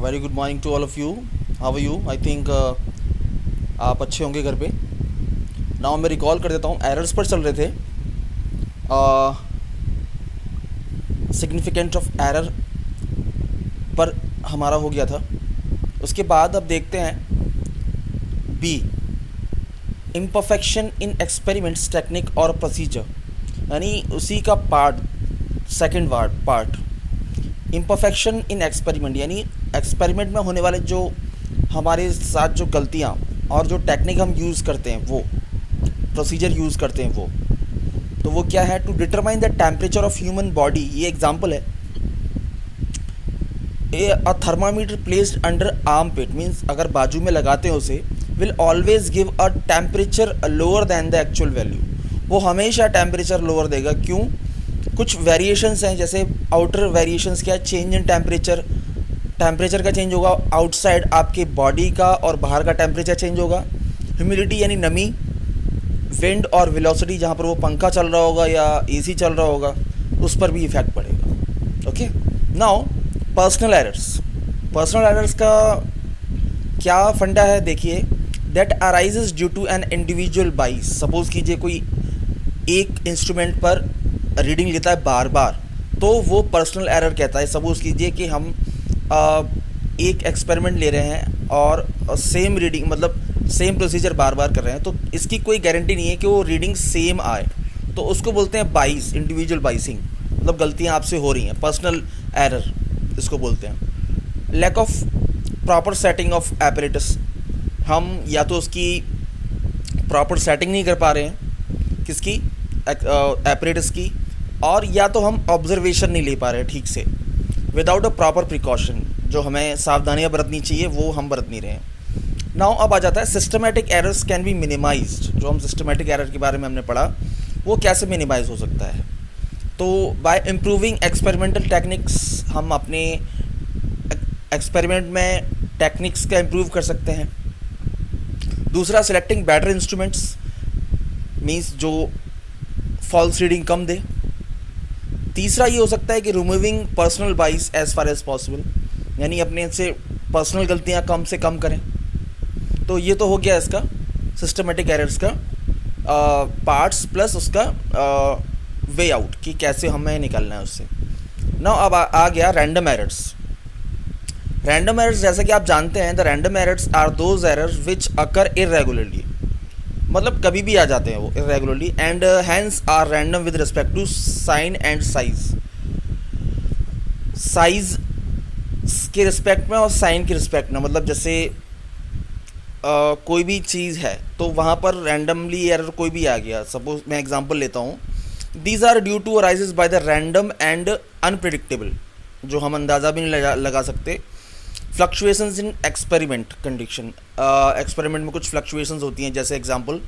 Very good morning to all of you. How are you? I think आप अच्छे होंगे घर पे. नाउ मैं रिकॉल कर देता हूँ, एरर्स पर चल रहे थे. सिग्निफिकेंट ऑफ एरर पर हमारा हो गया था. उसके बाद अब देखते हैं B, imperfection in experiments technique और प्रोसीजर, यानी उसी का part, second part. Imperfection in experiment यानी एक्सपेरिमेंट में होने वाले जो हमारे साथ जो गलतियाँ और जो टेक्निक हम यूज़ करते हैं, वो प्रोसीजर यूज़ करते हैं, तो वो क्या है? To determine the temperature of human body. ये एग्जांपल है. A thermometer placed under armpit means अगर बाजू में लगाते हैं उसे, will always give a temperature lower than the actual value. वो हमेशा टेम्परेचर लोअर देगा. क्यों? कुछ वेरिएशंस हैं, जैसे आउटर वेरिएशंस क्या है? Change in temperature. टेम्परेचर का चेंज होगा आउटसाइड, आपके बॉडी का, और बाहर का टेम्परेचर चेंज होगा. ह्यूमिडिटी यानी नमी, विंड और वेलोसिटी, जहाँ पर वो पंखा चल रहा होगा या एसी चल रहा होगा, उस पर भी इफेक्ट पड़ेगा. Okay. Now personal errors. Personal errors का क्या फंडा है? देखिए, that arises due to an individual bias. Suppose कीजिए कोई एक इंस्ट्रूमेंट पर रीडिंग लेता है बार बार, तो वो पर्सनल एरर कहता है. सपोज कीजिए कि हम एक एक्सपेरिमेंट ले रहे हैं और सेम रीडिंग, मतलब सेम प्रोसीजर बार बार कर रहे हैं, तो इसकी कोई गारंटी नहीं है कि वो रीडिंग सेम आए, तो उसको बोलते हैं बाइस, इंडिविजुअल बाइसिंग. मतलब गलतियां आपसे हो रही हैं, पर्सनल एरर इसको बोलते हैं. Lack of proper setting of apparatus. हम या तो उसकी प्रॉपर सेटिंग नहीं कर पा रहे हैं, किसकी? एपरेटस की, और या तो हम ऑब्जर्वेशन नहीं ले पा रहे हैं ठीक से. विदाउट अ प्रॉपर प्रिकॉशन, जो हमें सावधानियां बरतनी चाहिए वो हम बरत नहीं रहे हैं. नाउ अब आ जाता है systematic errors can be minimised. जो हम सिस्टमेटिक एरर के बारे में हमने पढ़ा, वो कैसे मिनिमाइज हो सकता है? तो बाय इम्प्रूविंग एक्सपेरिमेंटल टेक्निक्स, हम अपने एक्सपेरिमेंट में टेक्निक्स का इम्प्रूव कर सकते हैं. दूसरा, सिलेक्टिंग बेटर इंस्ट्रूमेंट्स मीन्स जो फॉल्स रीडिंग कम दे. तीसरा ये हो सकता है कि रिमूविंग पर्सनल बाइस एज फार एज पॉसिबल, यानी अपने से पर्सनल गलतियां कम से कम करें. तो ये तो हो गया इसका सिस्टमेटिक एरर्स का पार्ट्स प्लस उसका वे आउट कि कैसे हमें निकलना है उससे. नाउ अब आ गया रैंडम एरर्स. रैंडम एरर्स, जैसा कि आप जानते हैं, the random errors are those errors which occur irregularly. मतलब कभी भी आ जाते हैं वो irregularly, and hence are random with respect to sign and size. Size के रिस्पेक्ट में और साइन के रिस्पेक्ट में, मतलब जैसे कोई भी चीज़ है तो वहाँ पर रैंडमली एरर कोई भी आ गया. सपोज मैं एग्जांपल लेता हूँ. These are due to arises by the random and unpredictable, जो हम अंदाज़ा भी नहीं लगा सकते. Fluctuations in experiment condition. Experiment में कुछ फ्लक्चुएशंस होती हैं, जैसे example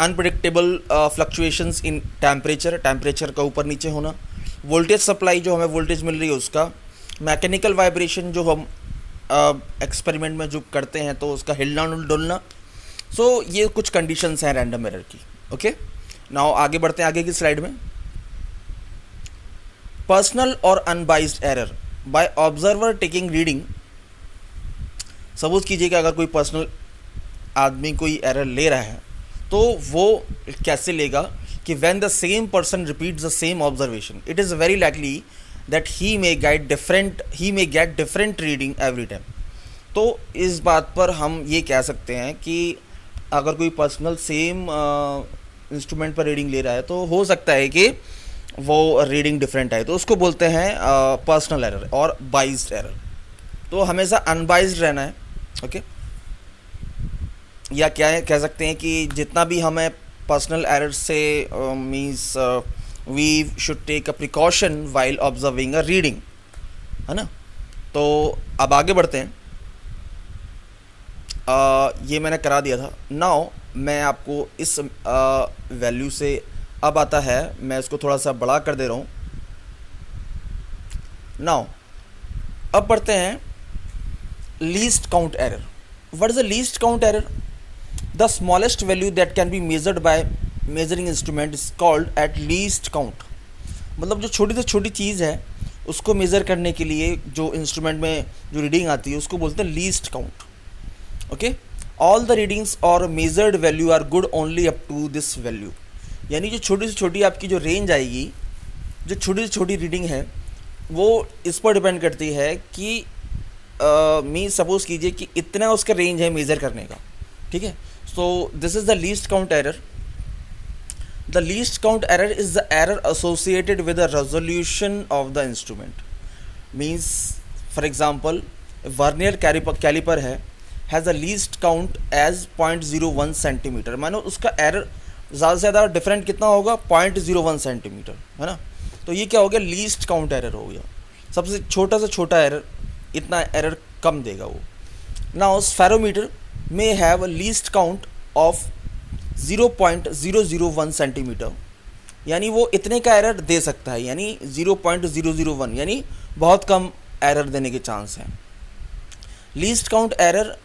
unpredictable fluctuations in temperature का ऊपर नीचे होना. वोल्टेज सप्लाई, जो हमें वोल्टेज मिल रही है उसका. मैकेनिकल वाइब्रेशन, जो हम एक्सपेरिमेंट में जो करते हैं तो उसका हिलना डुलना. सो ये कुछ कंडीशंस हैं रैंडम एरर की. ओके. नाउ आगे बढ़ते हैं आगे की स्लाइड में. पर्सनल और unbiased error bye observer taking reading. Suppose कीजिए कि अगर कोई पर्सनल आदमी कोई एरर ले रहा है, तो वो कैसे लेगा कि when the same person repeats the same observation, it is very likely that he may get different reading every time. तो इस बात पर हम ये कह सकते हैं कि अगर कोई पर्सनल सेम इंस्ट्रूमेंट पर रीडिंग ले रहा है, तो हो सकता है कि वो रीडिंग डिफरेंट आए, तो उसको बोलते हैं पर्सनल एरर और बाइज्ड एरर. तो हमेशा अनबाइज्ड रहना है. ओके. या क्या है, कह सकते हैं कि जितना भी हमें पर्सनल एरर से means we should take a precaution while observing a reading, है ना. तो अब आगे बढ़ते हैं. ये मैंने करा दिया था. नाउ मैं आपको इस वैल्यू से, अब आता है, मैं इसको थोड़ा सा बड़ा कर दे रहा हूँ. नाउ अब पढ़ते हैं least count error. What is the least count error? The smallest value that can be measured by measuring instrument is called at least count. मतलब जो छोटी से छोटी चीज़ है उसको मेज़र करने के लिए जो इंस्ट्रूमेंट में जो रीडिंग आती है उसको बोलते हैं least count. Okay, all the readings और measured value are good only up to this value. यानी जो छोटी से छोटी आपकी जो रेंज आएगी, जो छोटी से छोटी रीडिंग है वो इस पर डिपेंड करती है कि मी सपोज कीजिए कि इतना उसका रेंज है मेज़र करने का. ठीक है, so this is the least count error. The least count error is the error associated with the resolution of the instrument. Means, for example, a vernier caliper है has a least count as 0.01 centimetre. मानो उसका error ज़्यादा से ज़्यादा different कितना होगा, 0.01 centimetre, है ना. तो ये क्या हो गया, लीस्ट काउंट एरर हो गया. सबसे छोटा से छोटा एरर, इतना एरर कम देगा वो. Now spherometer may have a least count of 0.001 centimetre. यानी वो इतने का एरर दे सकता है, यानी 0.001, यानी बहुत कम एरर देने के चांस हैं. Least count error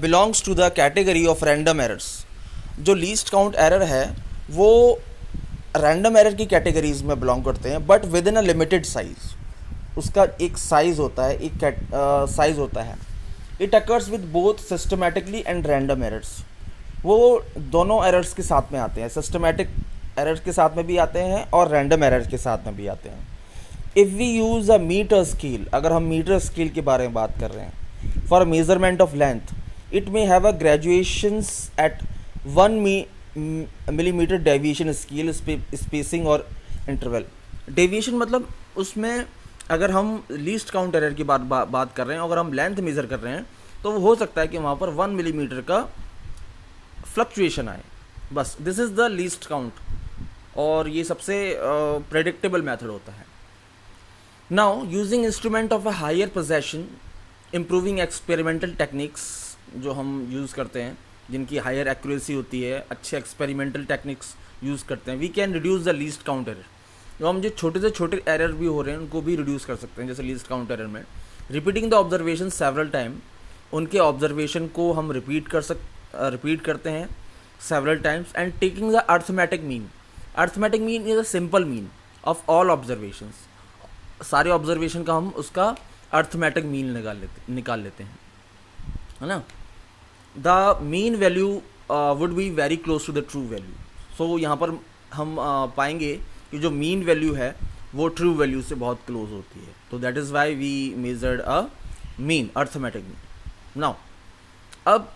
belongs to the category of random errors. जो लीस्ट काउंट एरर है वो रैंडम एरर की कैटेगरीज में बिलोंग करते हैं, but within a limited size. उसका एक साइज होता है, एक साइज होता है. It occurs with both systematically and random errors. वो दोनों एरर्स के साथ में आते हैं, सिस्टमैटिक एरर्स के साथ में भी आते हैं और रैंडम एरर्स के साथ में भी आते हैं. If we use a metre scale, अगर हम मीटर स्केल के बारे में बात कर रहे हैं, for measurement of length, it may have a graduations at 1 millimetre deviation scale spacing और इंटरवल. डेविएशन मतलब उसमें अगर हम लीस्ट काउंट एरर की बात कर रहे हैं, अगर हम लेंथ मेज़र कर रहे हैं तो वो हो सकता है कि वहाँ पर 1 मिलीमीटर का फ्लक्चुएशन आए, बस. This is the least count, और ये सबसे प्रेडिक्टेबल मेथड होता है. Now using instrument of a higher position, improving experimental techniques जो हम यूज़ करते हैं, जिनकी हायर एक्यूरेसी होती है, अच्छे एक्सपेरिमेंटल टेक्निक्स यूज़ करते हैं, we can reduce the least count error. जो हम जो छोटे से छोटे एरर भी हो रहे हैं उनको भी रिड्यूस कर सकते हैं. जैसे लीस्ट काउंट एरर में repeating the observation several time, उनके ऑब्जर्वेशन को हम रिपीट करते हैं several times, and taking the arithmetic mean. Arithmetic mean is a simple mean of all observations. सारे ऑब्जर्वेशन का हम उसका अर्थमेटिक मीन निकाल लेते हैं, है ना. The mean value would be very close to the true value. So यहाँ पर हम पाएंगे कि जो मीन वैल्यू है वो ट्रू वैल्यू से बहुत क्लोज होती है. तो that is why we measured a mean, arithmetic mean. Now अब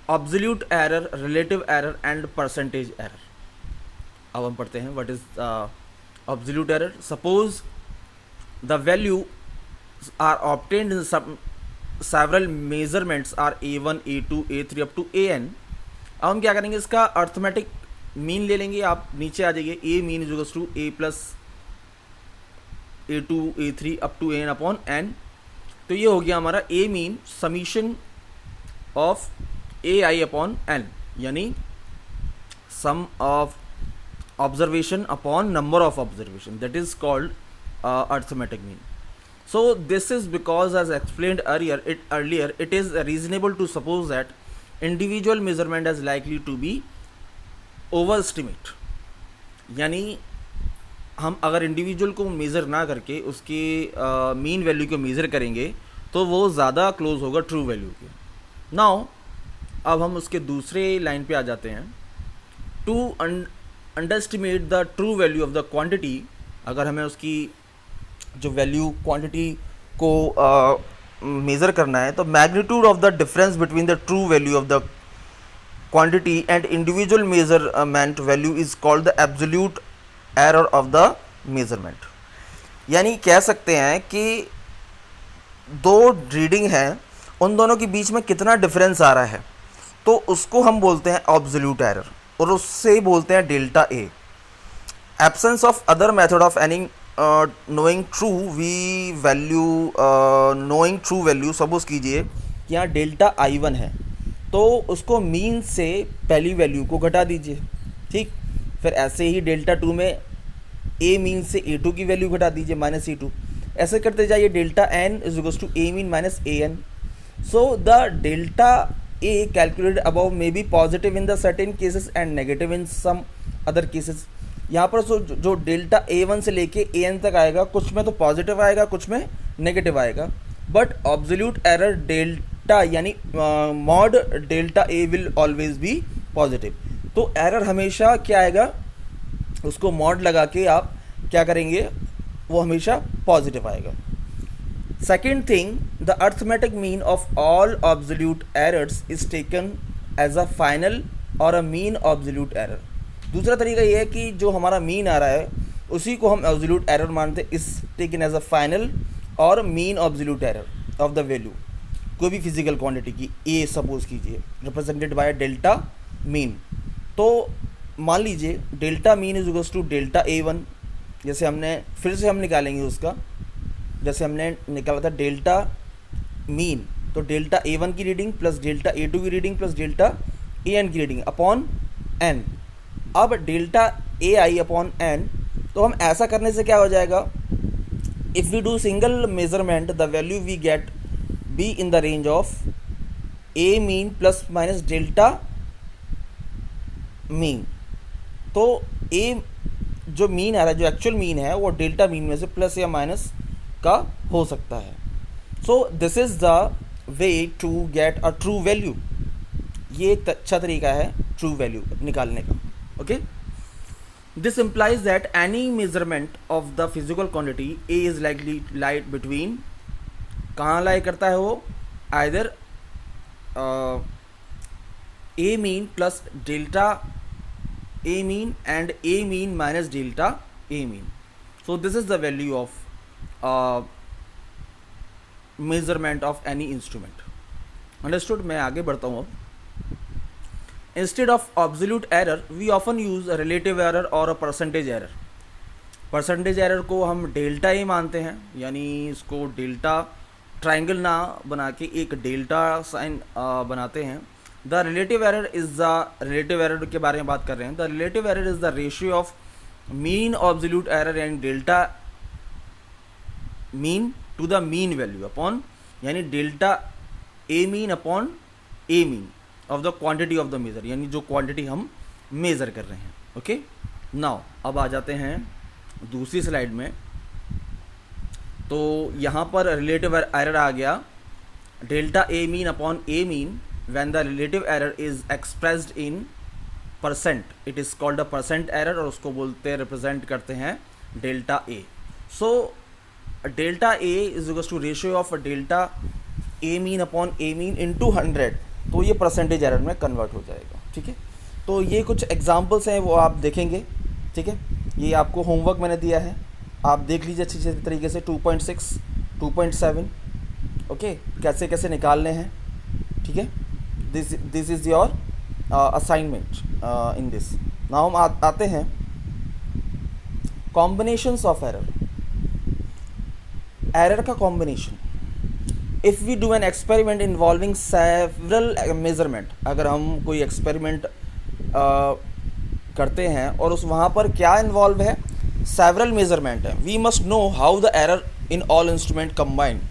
absolute error, relative error and percentage error. अब हम पढ़ते हैं what is absolute error. Suppose the value are obtained in several measurements are A1, A2, A3 up to AN. अब हम क्या करेंगे, इसका अर्थमेटिक मीन ले लेंगे. आप नीचे आ जाइए, A mean is equals to A plus A2, A3 up to AN upon N. तो ये हो गया हमारा A mean summation of AI upon N, यानी sum of observation upon number of observation. That is called arithmetic mean. So this is because, as explained earlier, it is reasonable to suppose that individual measurement is likely to be overestimate. यानी हम अगर individual को measure ना करके उसके mean value को measure करेंगे तो वो ज़्यादा क्लोज होगा ट्रू वैल्यू के. नाउ अब हम उसके दूसरे लाइन पे आ जाते हैं. To underestimate the true value of the quantity, अगर हमें उसकी जो वैल्यू क्वांटिटी को मेज़र करना है तो magnitude of the difference between the true value of the quantity and individual measurement value is called the absolute error of the measurement. यानी कह सकते हैं कि दो रीडिंग हैं, उन दोनों के बीच में कितना डिफरेंस आ रहा है तो उसको हम बोलते हैं एब्सोल्यूट एरर, और उससे बोलते हैं delta A. Absence of other method of any knowing true value. Suppose कीजिए कि यहाँ डेल्टा I1 है तो उसको मीन से पहली वैल्यू को घटा दीजिए. ठीक, फिर ऐसे ही डेल्टा 2 में A मीन से A2 की वैल्यू घटा दीजिए -A2. ऐसे करते जाइए. Delta N is equals to A mean minus AN. So the delta A calculated above may be positive in the certain cases and negative in some other cases. यहाँ पर जो delta A1 से लेके AN तक आएगा, कुछ में तो पॉजिटिव आएगा, कुछ में नेगेटिव आएगा, बट ऑब्सोल्यूट एरर डेल्टा यानी mod delta A will always be positive. तो एरर हमेशा क्या आएगा, उसको मॉड लगा के आप क्या करेंगे, वो हमेशा पॉजिटिव आएगा। Second thing, the arithmetic mean of all absolute errors is taken as a final और अ मीन ऑब्सोल्यूट एरर। दूसरा तरीका ये है कि जो हमारा मीन आ रहा है उसी को हम ऑब्सोल्यूट एरर मानते हैं, is taken as a final और mean absolute error of the value, कोई भी फिजिकल क्वांटिटी की, ए सपोज कीजिए, रिप्रेजेंटेड बाय डेल्टा मीन। तो मान लीजिए delta mean is equals to delta A1, जैसे हमने फिर से हम निकालेंगे उसका, जैसे हमने निकाला था डेल्टा मीन, तो डेल्टा A1 की रीडिंग प्लस डेल्टा A2 की रीडिंग प्लस डेल्टा AN की रीडिंग अपॉन n। अब डेल्टा AI अपॉन n, तो हम ऐसा करने से क्या हो जाएगा, if we do single measurement the value we get be in the range of A mean plus minus delta mean. तो A जो मीन आ रहा है, जो एक्चुअल मीन है, वो डेल्टा मीन में से प्लस या माइनस का हो सकता है। So this is the way to get a true value. ये एक अच्छा तरीका है ट्रू वैल्यू निकालने का। Okay, this implies that any measurement of the physical quantity A is likely light between, कहाँ लाई करता है वो, either A mean plus delta A mean and A mean minus delta A mean. So this is the value of measurement of any instrument. Understood? मैं आगे बढ़ता हूँ अब। Instead of absolute error, we often use a relative error or a percentage error. Percentage error को हम delta A मानते हैं, यानी इसको डेल्टा ट्राइंगल ना बना के एक डेल्टा साइन बनाते हैं। The relative error is the relative error के बारे में बात कर रहे हैं। The relative error is the ratio of mean absolute error and delta mean to the mean value upon, यानी delta A mean upon A mean of the quantity of the measure, यानी जो क्वांटिटी हम measure कर रहे हैं। Okay, now अब आ जाते हैं दूसरी स्लाइड में। तो यहाँ पर रिलेटिव एरर आ गया delta A mean upon A mean when the relative error is expressed in percent, it is called a percent error, और उसको बोलते हैं, रिप्रेजेंट करते हैं delta A. So delta A is equals to ratio of delta A mean upon A mean into 100, तो ये percentage error में convert हो जाएगा। ठीक है, तो ये कुछ एग्जांपल्स हैं, वो आप देखेंगे। ठीक है, ये आपको होमवर्क मैंने दिया है, आप देख लीजिए अच्छी तरीके से। 2.6 2.7 ओके, कैसे कैसे निकालने हैं। ठीक है, this is your assignment in this. Now हम आते हैं कॉम्बिनेशंस ऑफ एरर। एरर का combination, if we do an experiment involving several measurement, अगर हम कोई एक्सपेरिमेंट करते हैं और उस वहाँ पर क्या इन्वॉल्व है, सेवरल मेजरमेंट है, we must know how the error in all instrument combined.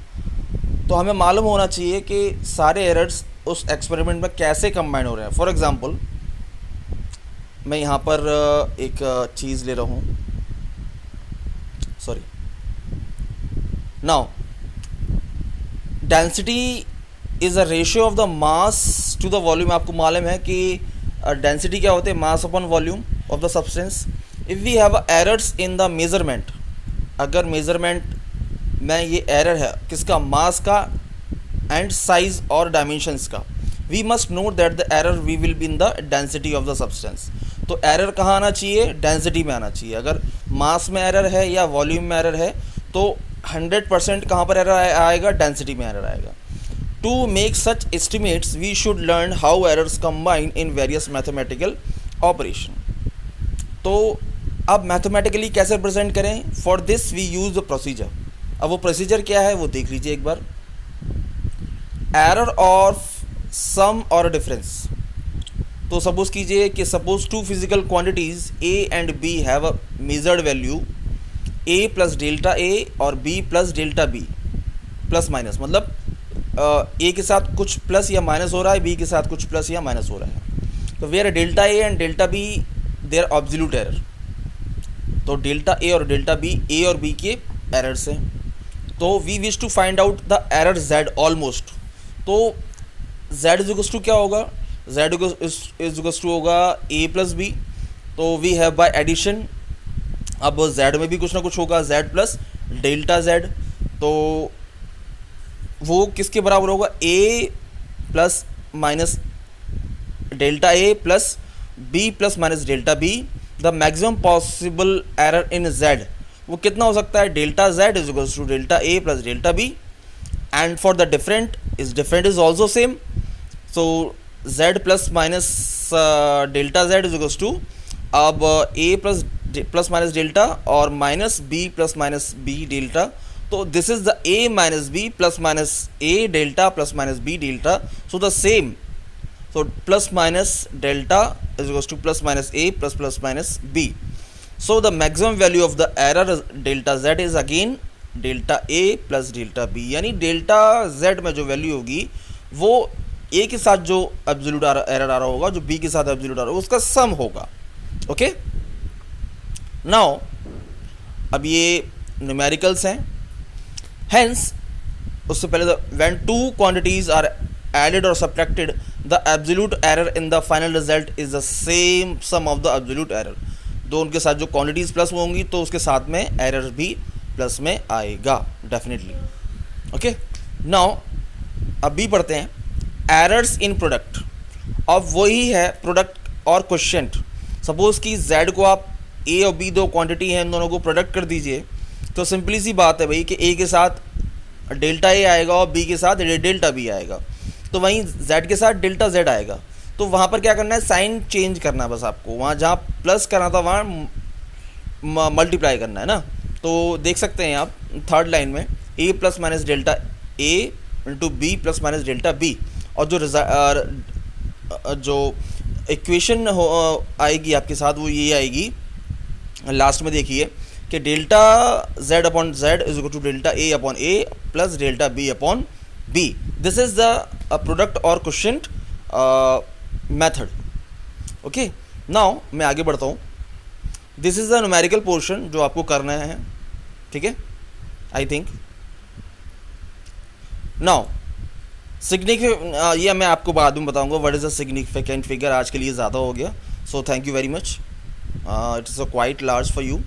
तो हमें मालूम होना चाहिए कि सारे एरर्स उस एक्सपेरिमेंट में कैसे कंबाइन हो रहे हैं। फॉर एग्जांपल, मैं यहाँ पर एक चीज़ ले रहा हूँ, sorry, now density is a ratio of the mass to the volume. आपको मालूम है कि डेंसिटी क्या होते हैं, mass upon volume of the substance. If we have errors in the measurement, अगर मेजरमेंट में ये एरर है किसका, मास का एंड साइज और डायमेंशंस का, we must note that the error we will be in the density of the substance. तो error कहाँ आना चाहिए, डेंसिटी में आना चाहिए। अगर मास में एरर है या वॉल्यूम में एरर है तो 100% कहाँ पर एरर आएगा, डेंसिटी में एरर आएगा। To make such estimates we should learn how errors combine in various mathematical operation. तो अब मैथमेटिकली कैसे रिप्रेजेंट करें, for this we use the procedure. अब वो प्रोसीजर क्या है वो देख लीजिए एक बार। एरर ऑफ सम और डिफरेंस, तो सपोज कीजिए कि suppose two physical quantities A and B have a measured value A plus delta A और B plus delta B plus minus, मतलब ए के साथ कुछ प्लस या माइनस हो रहा है, बी के साथ कुछ प्लस या माइनस हो रहा है। तो where delta A and delta B their absolute error. तो डेल्टा ए और डेल्टा बी ए और बी के एरर्स हैं। तो we wish to find out the error Z almost. तो जेड इज टू क्या होगा, जेड इज टू होगा ए प्लस बी। तो वी हैव बाय एडिशन, अब जेड में भी कुछ ना कुछ होगा, जेड प्लस डेल्टा जेड। तो वो किसके बराबर होगा, A plus minus delta A plus B plus minus delta B. The maximum possible error in Z वो कितना हो सकता है, delta Z is equals to delta A plus delta B. And for the different is also same. So Z plus minus delta Z is equals to अब A plus minus delta और minus B plus minus B delta. तो this is the A minus B plus minus A delta plus minus B delta. So the same, so plus minus delta is equals to plus minus a plus minus b. So the maximum value of the error delta z is again delta a plus delta b, यानी delta z में जो value होगी वो a के साथ जो absolute error आ रहा होगा, जो b के साथ एब्सोल्यूट आ रहा होगा, उसका सम होगा। ओके, नाउ अब ये न्यूमेरिकल्स हैं, हेंस उससे पहले when two quantities are added or subtracted, the absolute error in the final result is the same sum of the absolute error। दो उनके साथ जो क्वांटिटीज प्लस होंगी तो उसके साथ में एरर भी प्लस में आएगा डेफिनेटली। ओके, नाउ अब भी पढ़ते हैं एरर्स इन प्रोडक्ट। अब वही है प्रोडक्ट और क्वेश्चन। सपोज कि z को आप a और b दो क्वांटिटी हैं, इन दोनों को प्रोडक्ट कर दीजिए, तो सिंपली सी बात है भाई कि a के साथ डेल्टा a आएगा और b के साथ डेल्टा b आएगा। तो वहीं z के साथ डेल्टा z आएगा। तो वहाँ पर क्या करना है, साइन चेंज करना है बस आपको। वहाँ जहाँ प्लस करना था वहाँ मल्टीप्लाई करना है ना। तो देख सकते हैं आप थर्ड लाइन में a plus minus delta a into B plus minus delta b, और जो इक्वेशन आएगी आपके साथ वो ये आएगी लास्ट में, देखिए कि delta z upon z is equal to delta a upon a plus delta b upon b। This is the product और क्वेश्चन मेथड। ओके, नाउ मैं आगे बढ़ता हूँ। This is the numerical portion जो आपको करना है, ठीक है। आई थिंक नाउ ये मैं आपको बाद में बताऊंगा what is the significant figure. आज के लिए ज़्यादा हो गया, so thank you very much. It is a quite large for you.